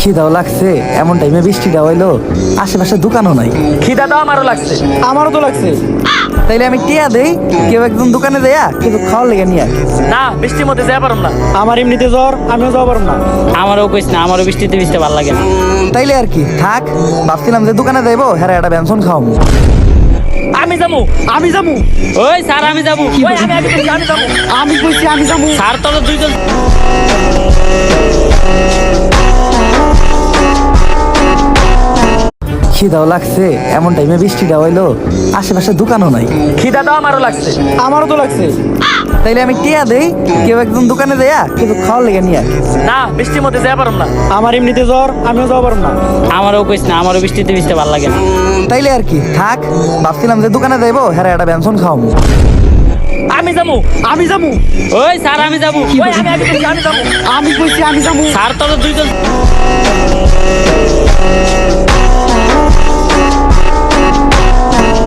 খিদাও লাগছে, এমন টাইমে বৃষ্টিটা হইলো, আশেপাশে দোকানও নাই। খিদা তো আমারও লাগছে। আমারও তো লাগছে। তাইলে আমি টিয়া দেই, কেউ একজন দোকানে দেয়া কিছু খাওয়ার লেগে নিয়ে আয়। না, বৃষ্টির মধ্যে যাই পারম না। আমার এমনিতে জ্বর, আমিও যাওয়া পারবো না। আমারও কইস না, আমারও বৃষ্টিতে ভিজতে ভালো লাগে না। তাইলে আর কি থাক, ভাবছিলাম যে দোকানে যাইবো, হ্যাঁ একটা ব্যঞ্জন খাওয়াবো। আমি যাবো। আমি যাবো। ওই স্যার আমি যাবো। ওই আমি আগে বলছি, আমি যাবো। আমি কইছি আমি যাবো। স্যার তো দুইজন। খিদাও লাগছে, এমন টাইমে বৃষ্টিটা হইলো, আশেপাশে দোকানও নাই। খিদা তো আমারও লাগছে। আমারও তো লাগছে। তাইলে আমি টিয়া দেই, কেউ একজন দোকানে দেয়া কিছু খাওয়ার লেগে নিয়ে আয়। না, বৃষ্টির মধ্যে যাই পারম না। আমার এমনিতে জ্বর, আমিও যাওয়া পারবো না। আমারও কইস না, আমারও বৃষ্টিতে ভিজতে ভালো লাগে না। তাইলে আর কি থাক, ভাবছিলাম যে দোকানে যাইবো, হ্যাঁ একটা ব্যঞ্জন খাওয়াবো। আমি যাবো। আমি যাবো। ওই স্যার আমি যাবো। ওই আমি আগে বলছি, আমি যাবো। আমি কইছি আমি যাবো। স্যার তো দুইজন।